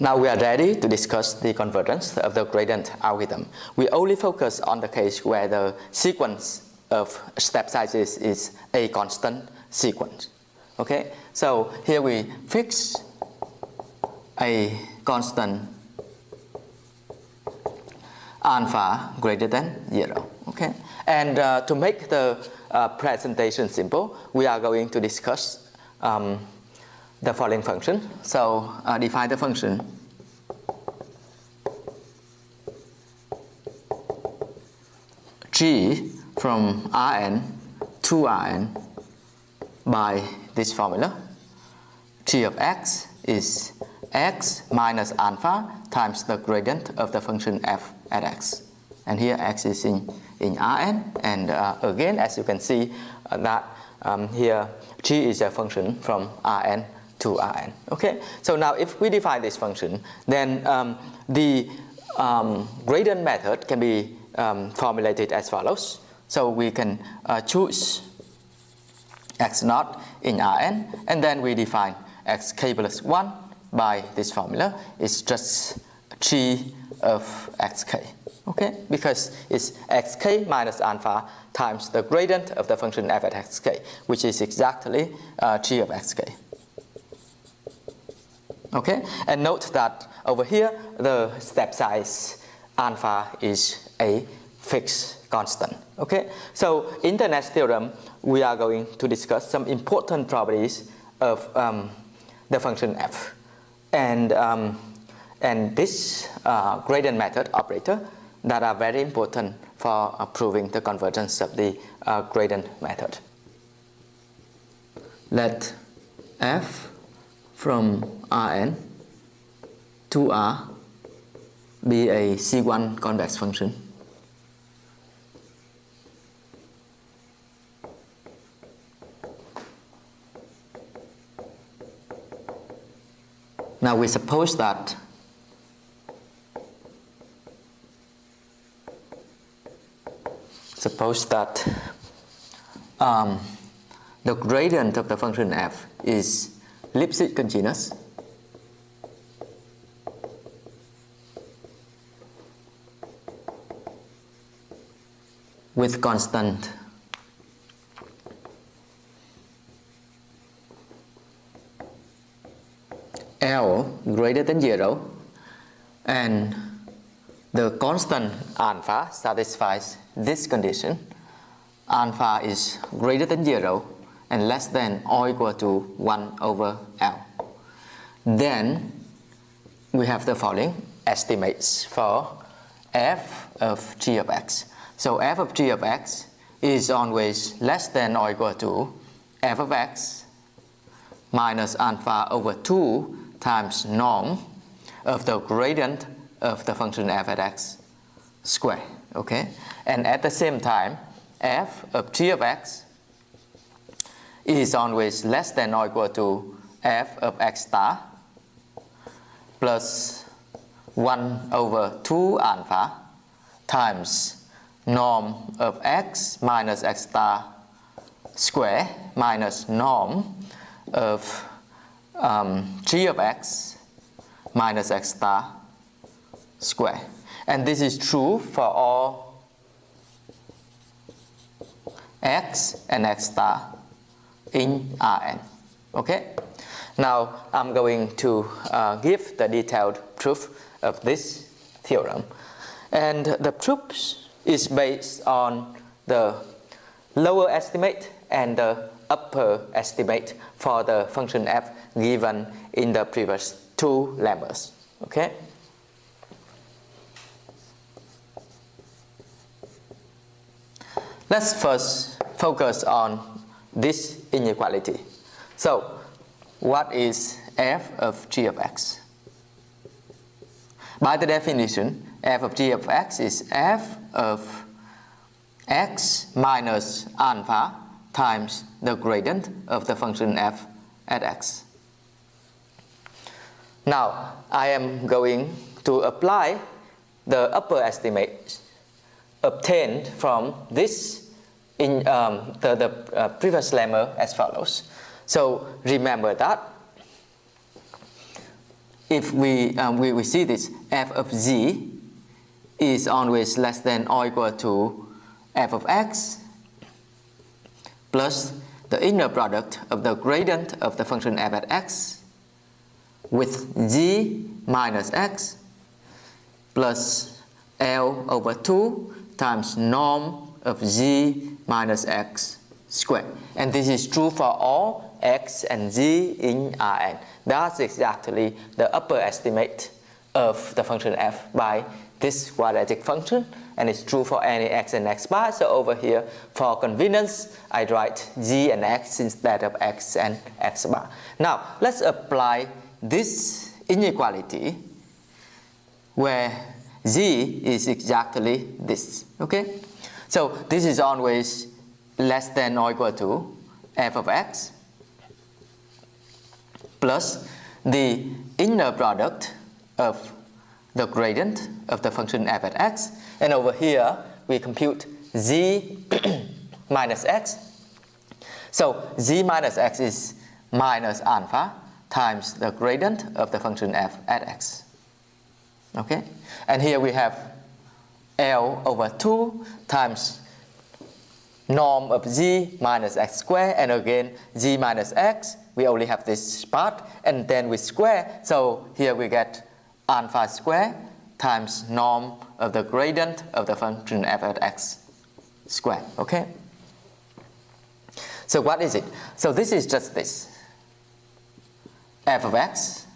Now we are ready to discuss the convergence of the gradient algorithm. We only focus on the case where the sequence of step sizes is a constant sequence. Okay, so here we fix a constant alpha greater than 0. Okay, and to make the presentation simple, we are going to discuss the following function. So define the function g from Rn to Rn by this formula. G of x is x minus alpha times the gradient of the function f at x. And here x is in Rn, and again, as you can see that here g is a function from Rn to Rn. Okay, so now if we define this function, then the gradient method can be formulated as follows. So we can choose x naught in Rn, and then we define xk plus 1 by this formula. It's just g of xk. Okay, because it's xk minus alpha times the gradient of the function f at xk, which is exactly g of xk. Okay, and note that over here the step size alpha is a fixed constant. Okay, so in the next theorem we are going to discuss some important properties of the function f, and this gradient method operator that are very important for proving the convergence of the gradient method. Let f from Rn to R be a C1 convex function. Now we suppose that the gradient of the function f is Lipschitz continuous with constant L greater than 0, and the constant alpha satisfies this condition. Alpha is greater than 0 and less than or equal to 1 over L. Then we have the following estimates for f of g of x. So f of g of x is always less than or equal to f of x minus alpha over 2 times norm of the gradient of the function f at x square. Okay, and at the same time f of g of x is always less than or equal to f of x star plus 1 over 2 alpha times norm of x minus x star square minus norm of g of x minus x star square. And this is true for all x and x star in Rn. Okay, now I'm going to give the detailed proof of this theorem, and the proof is based on the lower estimate and the upper estimate for the function f given in the previous two lemmas. Okay, let's first focus on this inequality. So what is f of g of x? By the definition, f of g of x is f of x minus alpha times the gradient of the function f at x. Now I am going to apply the upper estimate obtained from this in the previous lemma as follows. So remember that if we see this f of z is always less than or equal to f of x plus the inner product of the gradient of the function f at x with z minus x plus L over 2 times norm of z minus x squared. And this is true for all x and z in Rn. That's exactly the upper estimate of the function f by this quadratic function, and it's true for any x and x bar. So over here, for convenience, I write z and x instead of x and x bar. Now, let's apply this inequality where z is exactly this, okay? So this is always less than or equal to f of x plus the inner product of the gradient of the function f at x, and over here we compute z minus x. So z minus x is minus alpha times the gradient of the function f at x. Okay, and here we have L over 2 times norm of z minus x squared, and again z minus x, we only have this part, and then we square, so here we get alpha squared times norm of the gradient of the function f at x squared. Okay, so what is it? So this is just this f of x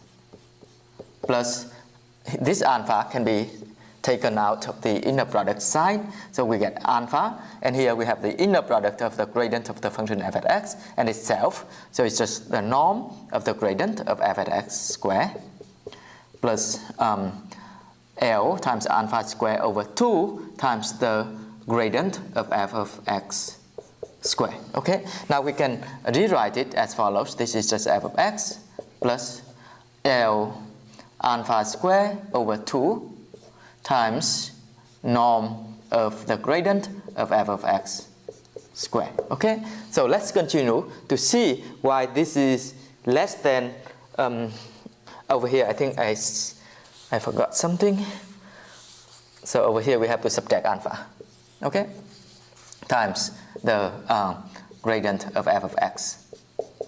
plus this alpha can be taken out of the inner product sign, so we get alpha, and here we have the inner product of the gradient of the function f at x and itself, so it's just the norm of the gradient of f at x squared plus L times alpha squared over 2 times the gradient of f of x squared. Okay, now we can rewrite it as follows. This is just f of x plus L alpha squared over 2 times norm of the gradient of f of x squared. Okay, so let's continue to see why this is less than over here. I think I forgot something. So over here we have to subtract alpha, okay, times the gradient of f of x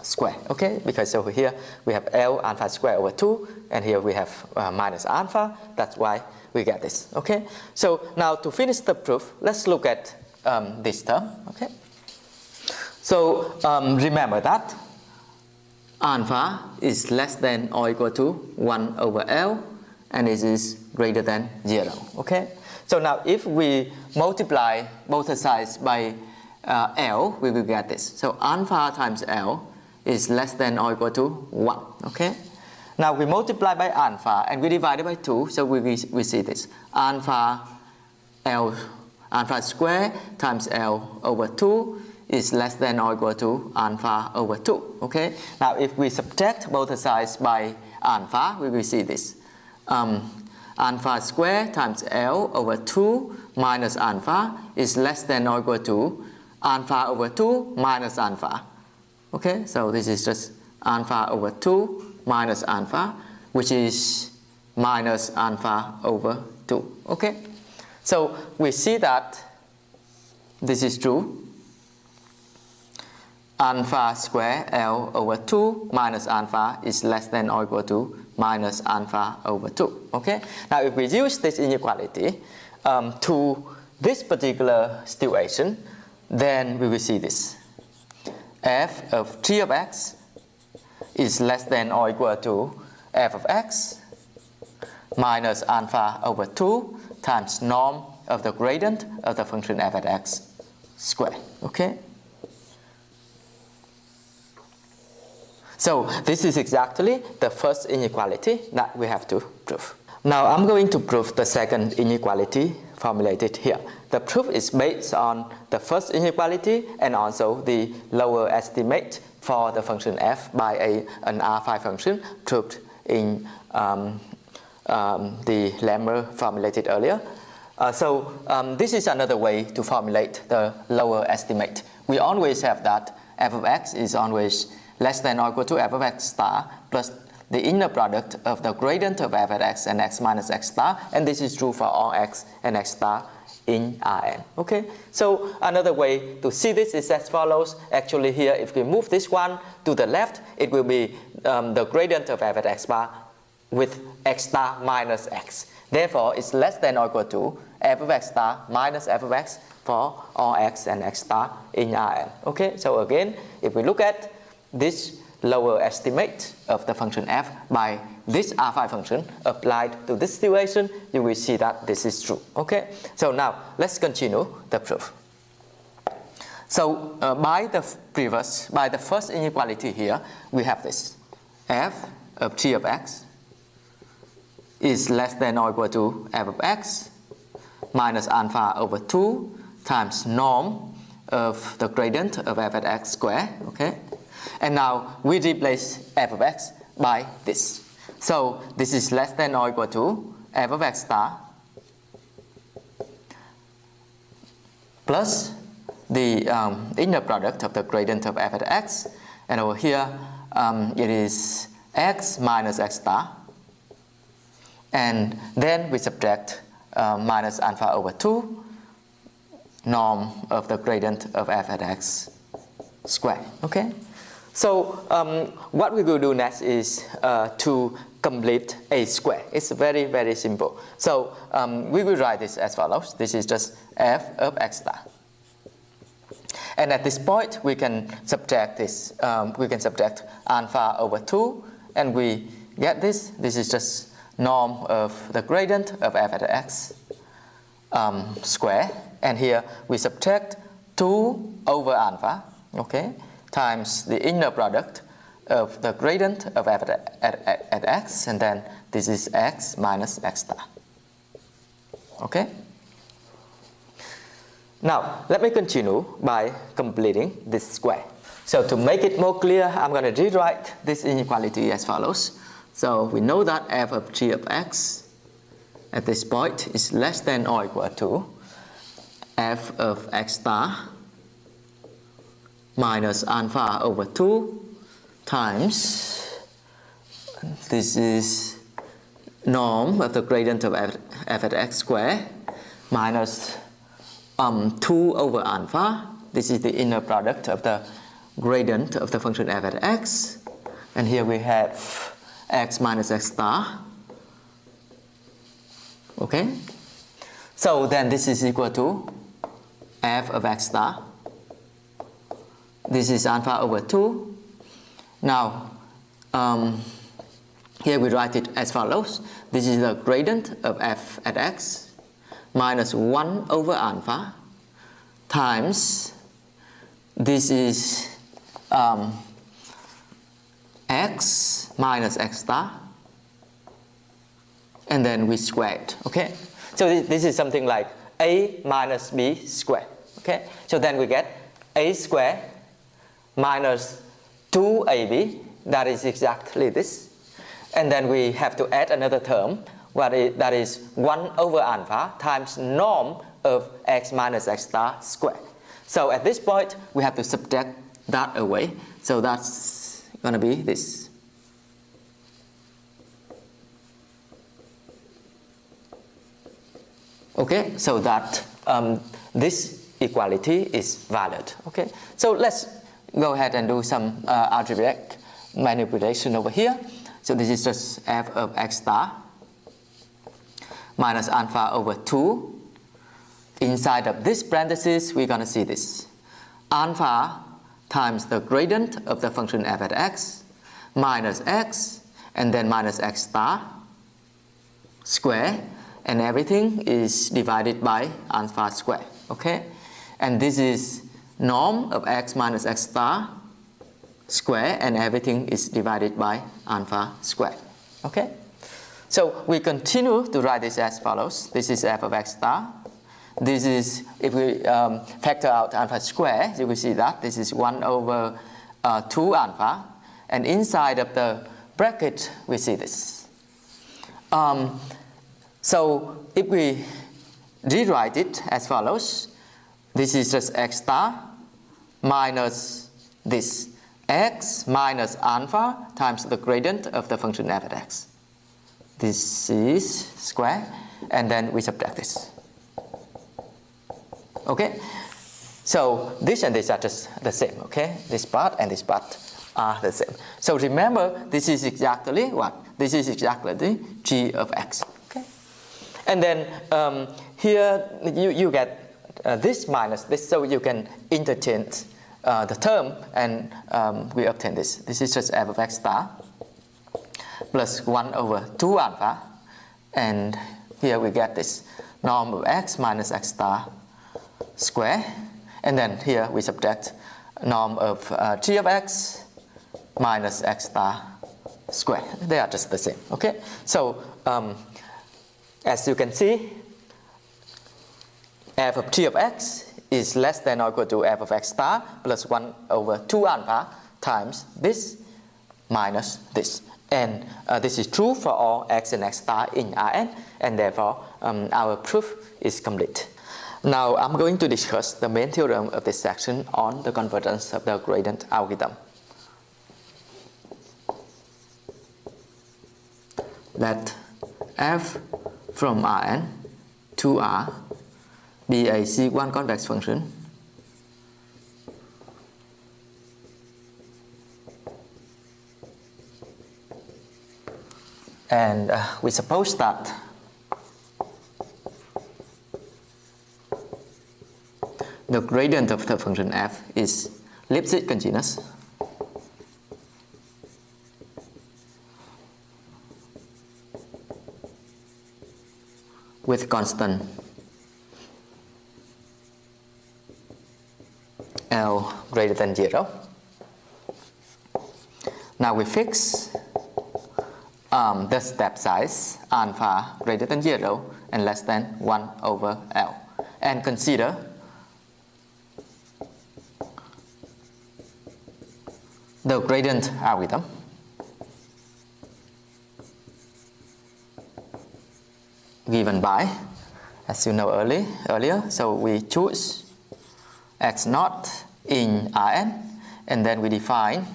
squared, okay, because over here we have L alpha squared over 2, and here we have minus alpha. That's why we get this, okay. So now to finish the proof, let's look at this term, okay. So remember that alpha is less than or equal to 1 over L, and this is greater than 0, okay. So now if we multiply both sides by L, we will get this. So alpha times L is less than or equal to 1, okay. Now we multiply by alpha and we divide it by 2, so we see this. Alpha squared times L over 2 is less than or equal to alpha over 2, okay. Now if we subtract both sides by alpha, we will see this. Alpha squared times L over 2 minus alpha is less than or equal to alpha over 2 minus alpha. Okay, so this is just alpha over 2 minus alpha, which is minus alpha over 2. Okay, so we see that this is true. Alpha squared L over 2 minus alpha is less than or equal to minus alpha over 2. Okay, now if we use this inequality to this particular situation, then we will see this. F of g of x is less than or equal to f of x minus alpha over 2 times norm of the gradient of the function f at x squared. Okay, so this is exactly the first inequality that we have to prove. Now I'm going to prove the second inequality formulated here. The proof is based on the first inequality and also the lower estimate for the function f by an R5 function proved in the lemma formulated earlier. So this is another way to formulate the lower estimate. We always have that f of x is always less than or equal to f of x star plus the inner product of the gradient of f at x and x minus x star, and this is true for all x and x star in Rn. Okay, so another way to see this is as follows. Actually here, if we move this one to the left, it will be the gradient of f at x bar with x star minus x. Therefore, it's less than or equal to f of x star minus f of x for all x and x star in Rn. Okay, so again, if we look at this lower estimate of the function f by this R phi function applied to this situation, you will see that this is true. Okay, so now let's continue the proof. So by the first inequality here, we have this f of g of x is less than or equal to f of x minus alpha over 2 times norm of the gradient of f at x square. Okay, and now we replace f of x by this. So this is less than or equal to f of x star plus the inner product of the gradient of f at x, and over here it is x minus x star, and then we subtract minus alpha over 2 norm of the gradient of f at x square. Okay, so what we will do next is to complete a square. It's very, very simple. So we will write this as follows. This is just f of x star. And at this point, we can subtract this. We can subtract alpha over 2, and we get this. This is just norm of the gradient of f at x square. And here we subtract 2 over alpha, okay, times the inner product of the gradient of f at x, and then this is x minus x star. Okay? Now, let me continue by completing this square. So to make it more clear, I'm going to rewrite this inequality as follows. So we know that f of g of x at this point is less than or equal to f of x star minus alpha over 2 times, this is norm of the gradient of f at x square minus 2 over alpha. This is the inner product of the gradient of the function f at x, and here we have x minus x star. Okay, so then this is equal to f of x star. This is alpha over 2. Now, here we write it as follows. This is the gradient of f at x minus 1 over alpha times, this is x minus x star, and then we square it. Okay, so this is something like a minus b squared. Okay, so then we get a squared minus 2ab, that is exactly this, and then we have to add another term, that is 1 over alpha times norm of x minus x star squared. So at this point, we have to subtract that away, so that's going to be this. Okay, so that this equality is valid. Okay, so let's go ahead and do some algebraic manipulation over here. So this is just f of x star minus alpha over 2. Inside of this parenthesis, we're going to see this. Alpha times the gradient of the function f at x minus x, and then minus x star square, and everything is divided by alpha square. Okay, and this is norm of x minus x star square, and everything is divided by alpha square. Okay, so we continue to write this as follows. This is f of x star. This is, if we factor out alpha square, you will see that this is 1 over 2 alpha, and inside of the bracket we see this. So if we rewrite it as follows, this is just x star minus this x minus alpha times the gradient of the function f at x. This is square, and then we subtract this. Okay, so this and this are just the same. Okay, this part and this part are the same. So remember, this is exactly what? This is exactly g of x. Okay, and then here you get this minus this, so you can interchange the term, and we obtain this. This is just f of x star plus 1 over 2 alpha, and here we get this norm of x minus x star square, and then here we subtract norm of g of x minus x star square. They are just the same. Okay, so as you can see, f of g of x is less than or equal to f of x star plus 1 over 2 alpha times this minus this. And this is true for all x and x star in Rn, and therefore our proof is complete. Now I'm going to discuss the main theorem of this section on the convergence of the gradient algorithm. Let f from Rn to R be a C1 convex function and we suppose that the gradient of the function f is Lipschitz continuous with constant L greater than 0. Now we fix the step size alpha greater than 0 and less than 1 over L, and consider the gradient algorithm. Given by, as you know earlier, so we choose x naught in Rn, and then we define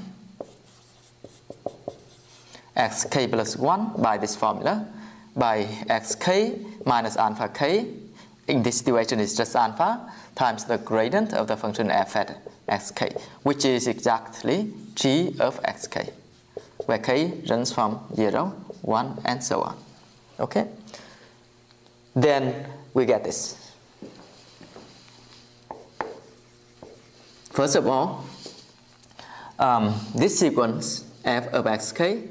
xk plus 1 by this formula, by xk minus alpha k, in this situation is just alpha, times the gradient of the function f at xk, which is exactly g of xk, where k runs from 0, 1, and so on. Okay? Then we get this. First of all, this sequence f of xk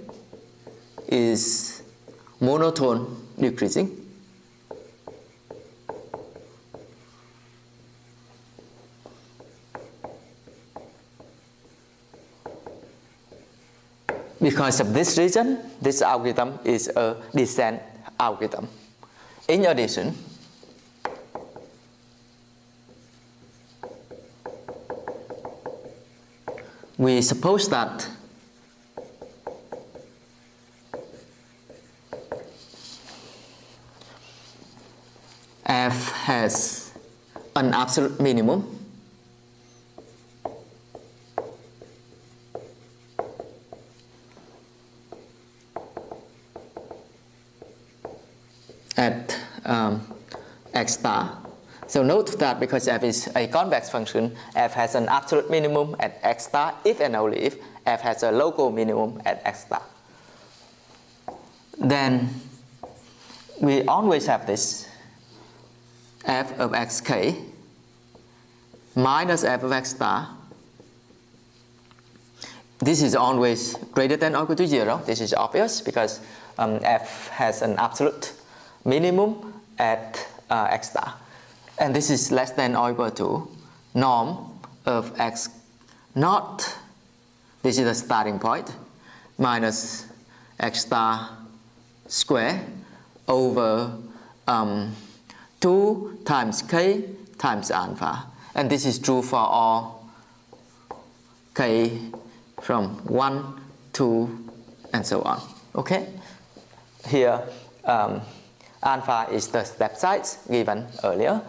is monotone decreasing. Because of this reason, this algorithm is a descent algorithm. In addition, we suppose that f has an absolute minimum at x star. So note that because f is a convex function, f has an absolute minimum at x star if and only if f has a local minimum at x star. Then we always have this f of xk minus f of x star. This is always greater than or equal to 0. This is obvious because f has an absolute minimum at x star. And this is less than or equal to norm of x naught, this is the starting point, minus x star square over 2 times k times alpha. And this is true for all k from 1, 2, and so on. Okay? Here, alpha is the step size given earlier,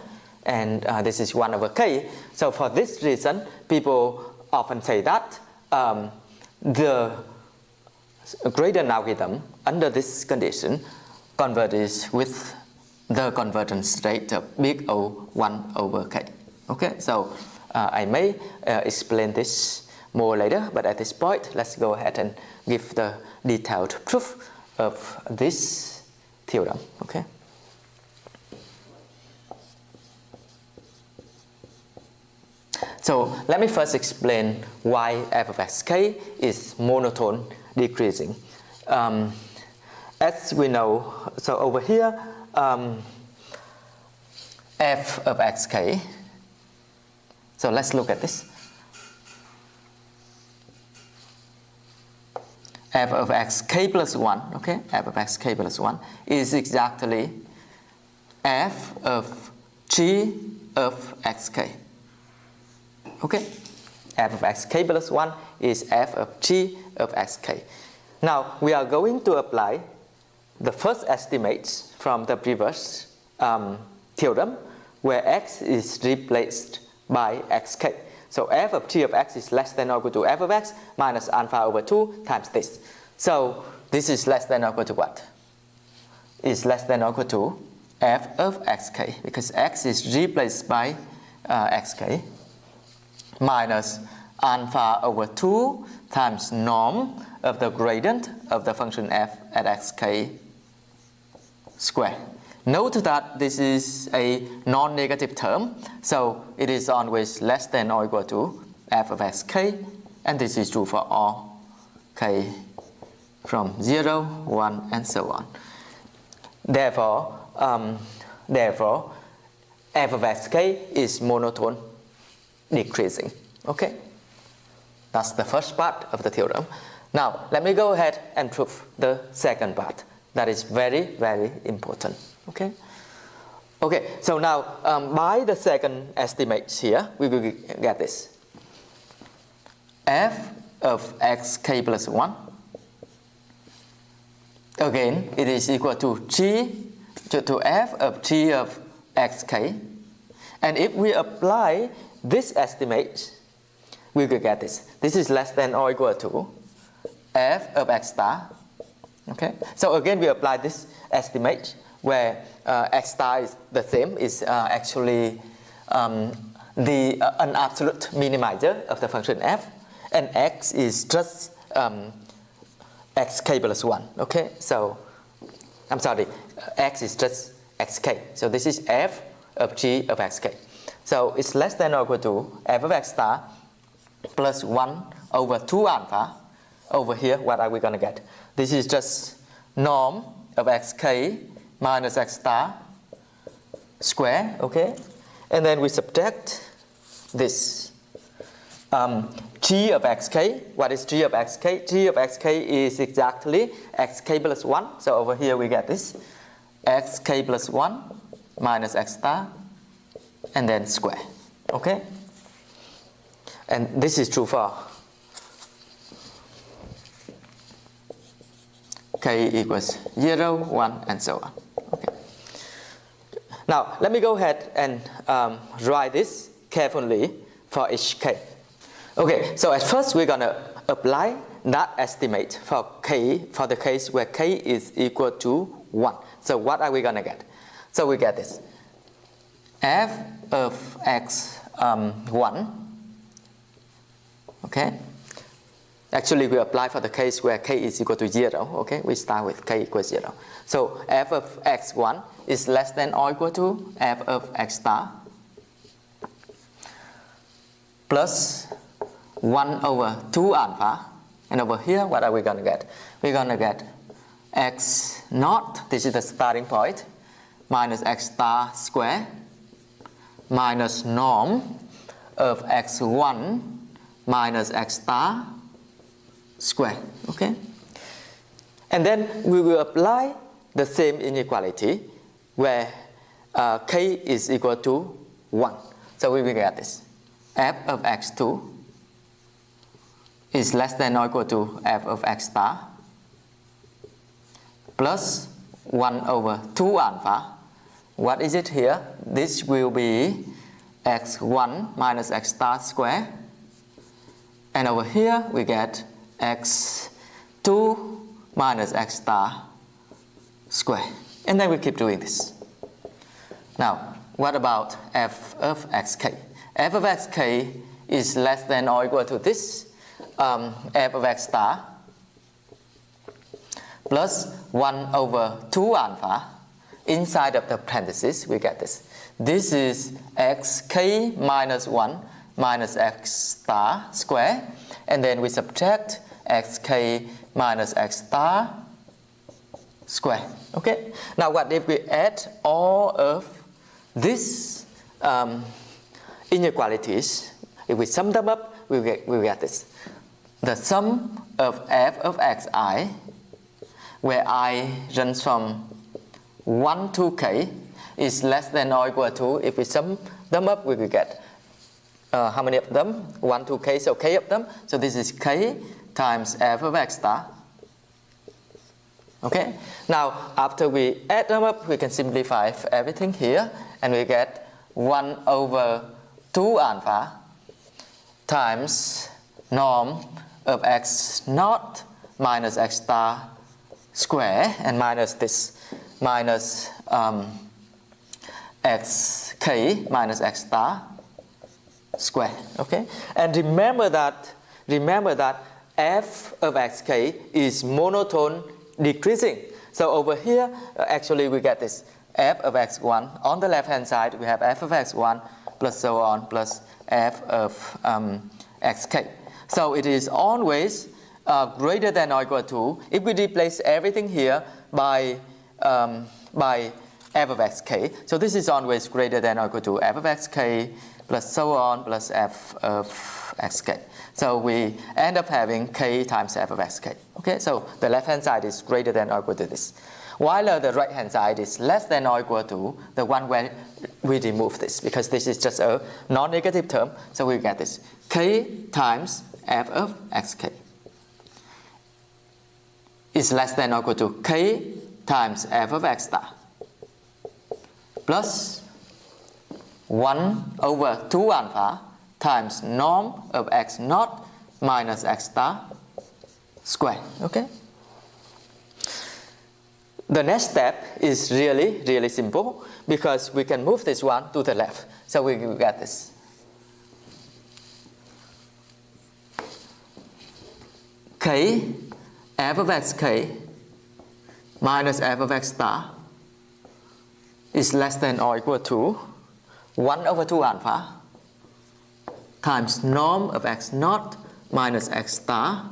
and this is 1 over k. So for this reason, people often say that the gradient algorithm under this condition converges with the convergence rate of big O 1 over K. Okay, so I may explain this more later, but at this point, let's go ahead and give the detailed proof of this theorem. Okay. So let me first explain why f of xk is monotone decreasing. As we know, so over here, f of xk, so let's look at this. F of xk plus 1, okay, f of xk plus 1 is exactly f of g of xk. Okay, f of xk plus 1 is f of g of xk. Now, we are going to apply the first estimates from the previous theorem, where x is replaced by xk. So f of g of x is less than or equal to f of x minus alpha over 2 times this. So this is less than or equal to what? Is less than or equal to f of xk, because x is replaced by xk, minus alpha over 2 times norm of the gradient of the function f at xk square. Note that this is a non-negative term, so it is always less than or equal to f of xk, and this is true for all k from 0, 1, and so on. Therefore, f of xk is monotone decreasing. Okay, that's the first part of the theorem. Now, let me go ahead and prove the second part. That is very, very important. Okay. Okay. So now, by the second estimate here, we will get this: f of xk plus 1. Again, it is equal to g to f of g of xk, and if we apply this estimate, we will get this. This is less than or equal to f of x star. Okay. So again, we apply this estimate where x star is the same, is actually the an absolute minimizer of the function f, and x is just xk plus 1. Okay, so I'm sorry, x is just xk. So this is f of g of xk. So it's less than or equal to f of x star plus 1 over 2 alpha. Over here, what are we going to get? This is just norm of xk minus x star square, okay? And then we subtract this g of xk. What is g of xk? G of xk is exactly xk plus 1. So over here we get this xk plus 1 minus x star and then square, okay? And this is true for k equals 0, 1, and so on. Okay. Now, let me go ahead and write this carefully for each k. Okay, so at first we're going to apply that estimate for k, for the case where k is equal to 1. So what are we going to get? So we get this. F of x 1, okay? Actually, we apply for the case where k is equal to 0. Okay, we start with k equals 0. So f of x1 is less than or equal to f of x star plus 1 over 2 alpha. And over here, what are we going to get? We're going to get x naught, this is the starting point, minus x star square minus norm of x1 minus x star square, okay? And then we will apply the same inequality where k is equal to 1. So we will get this. F of x2 is less than or equal to f of x star plus 1 over 2 alpha. What is it here? This will be x1 minus x star square And over here we get x2 minus x star square. And then we keep doing this. Now, what about f of xk? F of xk is less than or equal to this, f of x star plus 1 over 2 alpha. Inside of the parentheses, we get this. This is xk minus 1 minus x star square. And then we subtract xk minus x star square. Okay? Now, what if we add all of these inequalities? If we sum them up, we get this. The sum of f of xi, where I runs from 1 to k, is less than or equal to, if we sum them up, we will get how many of them? 1 to k, so k of them. So this is k times f of x star. Okay? Now, after we add them up, we can simplify everything here, and we get 1 over 2 alpha times norm of x naught minus x star square, and minus this, minus xk minus x star square. Okay? And remember that f of xk is monotone decreasing. So over here, actually we get this f of x1. On the left hand side, we have f of x1 plus so on plus f of xk. So it is always greater than or equal to, if we replace everything here by f of xk. So this is always greater than or equal to f of xk plus so on plus f of xk. So we end up having k times f of xk. Okay, so the left hand side is greater than or equal to this, while the right hand side is less than or equal to the one where we remove this, because this is just a non-negative term. So we get this k times f of xk is less than or equal to k times f of x star plus 1 over 2 alpha times norm of x naught minus x star square. Okay? The next step is really simple, because we can move this one to the left. So we get this. K f of xk minus f of x star is less than or equal to 1 over 2 alpha times norm of x naught minus x star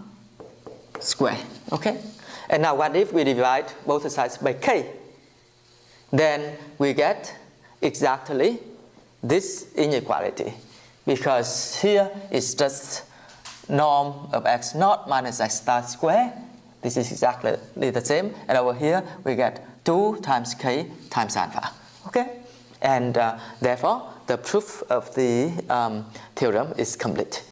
square. Okay? And now what if we divide both sides by k? Then we get exactly this inequality, because here is just norm of x naught minus x star square. This is exactly the same. And over here we get 2 times k times alpha. Okay? And therefore the proof of the theorem is complete.